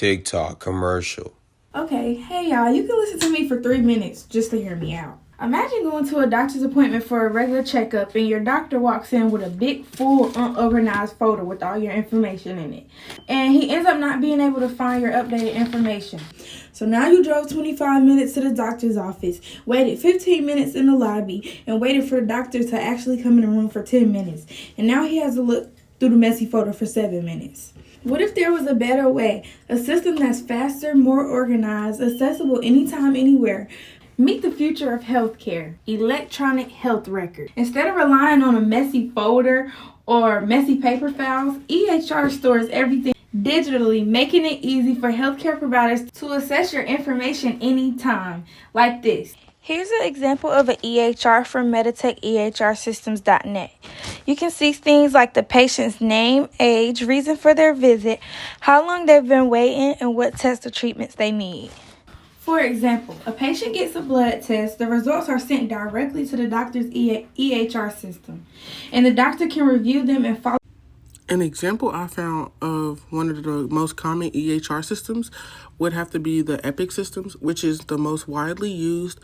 TikTok commercial. Okay, hey y'all, you can listen to me for 3 minutes just to hear me out. Imagine going to a doctor's appointment for a regular checkup and your doctor walks in with a big, full, unorganized folder with all your information in it. And he ends up not being able to find your updated information. So now you drove 25 minutes to the doctor's office, waited 15 minutes in the lobby, and waited for the doctor to actually come in the room for 10 minutes. And now he has to look through the messy folder for 7 minutes. What if there was a better way? A system that's faster, more organized, accessible anytime, anywhere. Meet the future of healthcare, electronic health record. Instead of relying on a messy folder or messy paper files, EHR stores everything digitally, making it easy for healthcare providers to access your information anytime, like this. Here's an example of an EHR from meditechEHRsystems.net. You can see things like the patient's name, age, reason for their visit, how long they've been waiting, and what tests or treatments they need. For example, a patient gets a blood test, the results are sent directly to the doctor's EHR system, and the doctor can review them and follow. An example I found of one of the most common EHR systems would have to be the Epic systems, which is the most widely used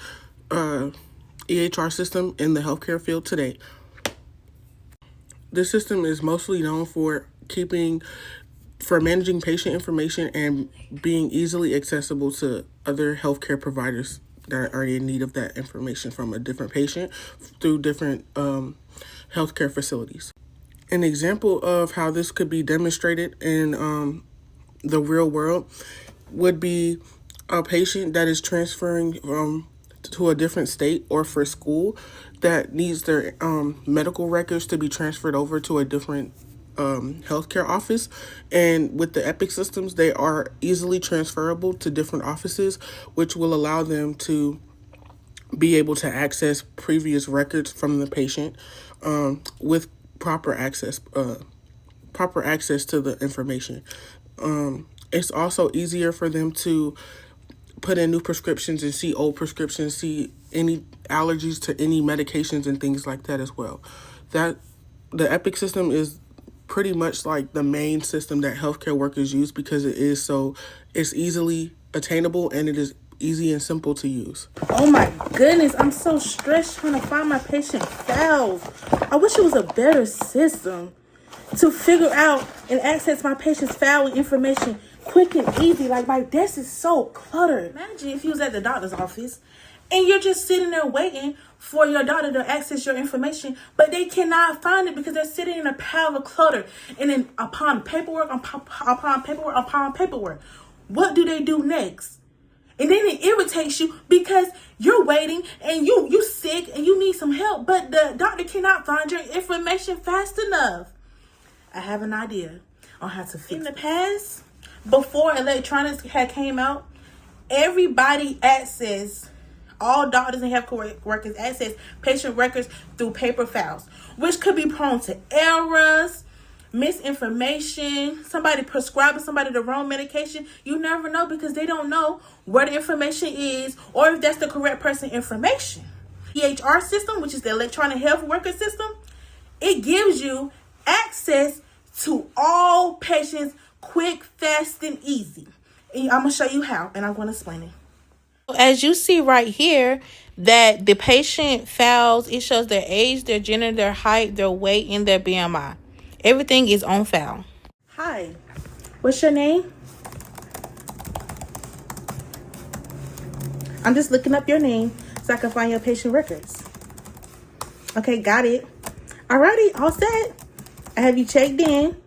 EHR system in the healthcare field today. This system is mostly known for managing patient information and being easily accessible to other healthcare providers that are in need of that information from a different patient through different healthcare facilities. An example of how this could be demonstrated in the real world would be a patient that is transferring to a different state or for school that needs their medical records to be transferred over to a different healthcare office. And with the Epic systems, they are easily transferable to different offices, which will allow them to be able to access previous records from the patient with proper access to the information. It's also easier for them to put in new prescriptions and see old prescriptions, see any allergies to any medications and things like that as well. That the Epic system is pretty much like the main system that healthcare workers use because it's easily attainable and it is easy and simple to use. Oh my goodness, I'm so stressed trying to find my patient files. I wish it was a better system to figure out and access my patient's file information quick and easy. Like, my desk is so cluttered. Imagine if you was at the doctor's office and you're just sitting there waiting for your doctor to access your information, but they cannot find it because they're sitting in a pile of clutter. And then upon paperwork, upon paperwork, what do they do next? And then it irritates you because you're waiting and you sick and you need some help, but the doctor cannot find your information fast enough. I have an idea on how to fix it. In the past, before electronics had came out, everybody all doctors and health workers access patient records through paper files, which could be prone to errors, misinformation, somebody prescribing somebody the wrong medication. You never know because they don't know where the information is or if that's the correct person information. EHR system, which is the electronic health worker system, it gives you access to all patients quick, fast, and easy. And I'm going to show you how, and I'm going to explain it. As you see right here, that the patient files, it shows their age, their gender, their height, their weight, and their BMI. Everything is on file. Hi, what's your name? I'm just looking up your name so I can find your patient records. Okay, got it. Alrighty, all set. I have you checked in.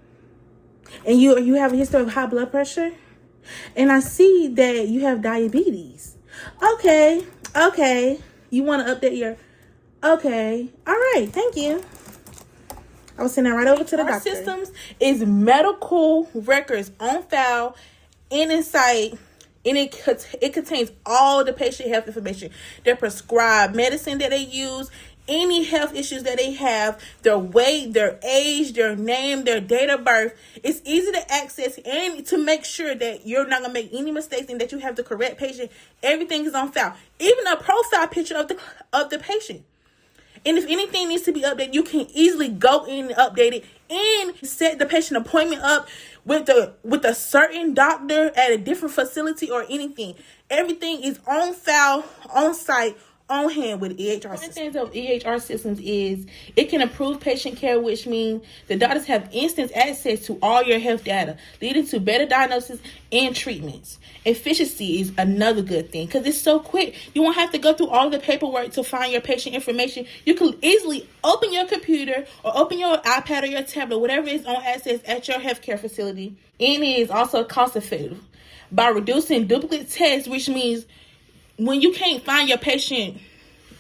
And you have a history of high blood pressure. And I see that you have diabetes. Okay. You want to update your... Okay. All right, thank you. I was sending that right over to the doctor. Our systems is medical records on file and inside, and it contains all the patient health information, their prescribed medicine that they use, any health issues that they have, their weight, their age, their name, their date of birth. It's easy to access and to make sure that you're not going to make any mistakes and that you have the correct patient. Everything is on file, even a profile picture of the patient. And if anything needs to be updated, you can easily go in and update it and set the patient appointment up with a certain doctor at a different facility or anything. Everything is on file, on site, on hand with EHR systems. One of the things of EHR systems is it can improve patient care, which means the doctors have instant access to all your health data, leading to better diagnosis and treatments. Efficiency is another good thing because it's so quick. You won't have to go through all the paperwork to find your patient information. You can easily open your computer or open your iPad or your tablet, whatever is on access at your healthcare facility. And it is also cost effective by reducing duplicate tests, which means when you can't find your patient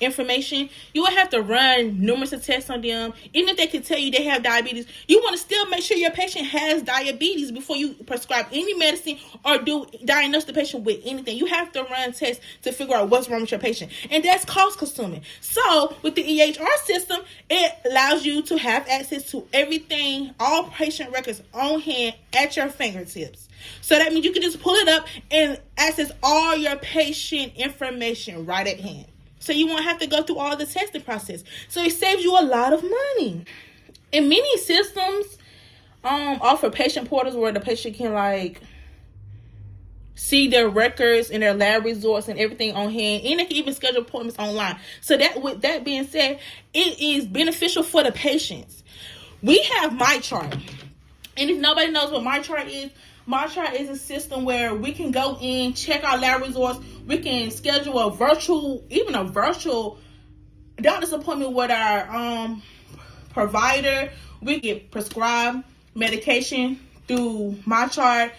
information, you will have to run numerous tests on them. Even if they can tell you they have diabetes, you want to still make sure your patient has diabetes before you prescribe any medicine or diagnose the patient with anything. You have to run tests to figure out what's wrong with your patient, and that's cost consuming. So with the EHR system, it allows you to have access to everything, all patient records on hand at your fingertips. So that means you can just pull it up and access all your patient information right at hand. So you won't have to go through all the testing process. So it saves you a lot of money. And many systems offer patient portals where the patient can see their records and their lab results and everything on hand, and they can even schedule appointments online. So that, with that being said, it is beneficial for the patients. We have MyChart, and if nobody knows what MyChart is a system where we can go in, check our lab results. We can schedule a virtual doctor's appointment with our provider. We get prescribed medication through MyChart.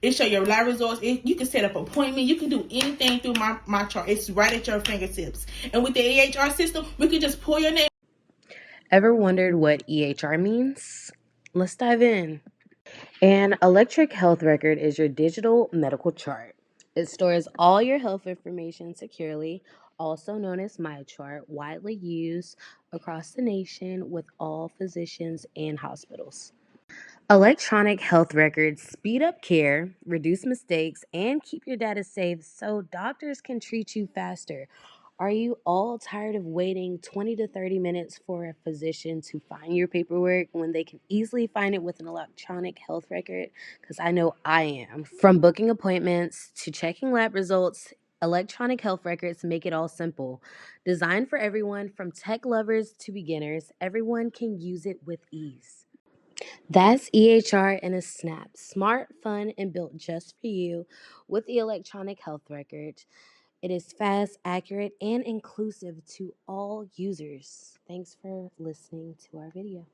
It show your lab results. You can set up an appointment. You can do anything through MyChart. It's right at your fingertips. And with the EHR system, we can just pull your name. Ever wondered what EHR means? Let's dive in. An electronic health record is your digital medical chart. It stores all your health information securely, also known as MyChart, widely used across the nation with all physicians and hospitals. Electronic health records speed up care, reduce mistakes, and keep your data safe so doctors can treat you faster. Are you all tired of waiting 20 to 30 minutes for a physician to find your paperwork when they can easily find it with an electronic health record? Because I know I am. From booking appointments to checking lab results, electronic health records make it all simple. Designed for everyone, from tech lovers to beginners, everyone can use it with ease. That's EHR in a snap. Smart, fun, and built just for you with the electronic health record. It is fast, accurate, and inclusive to all users. Thanks for listening to our video.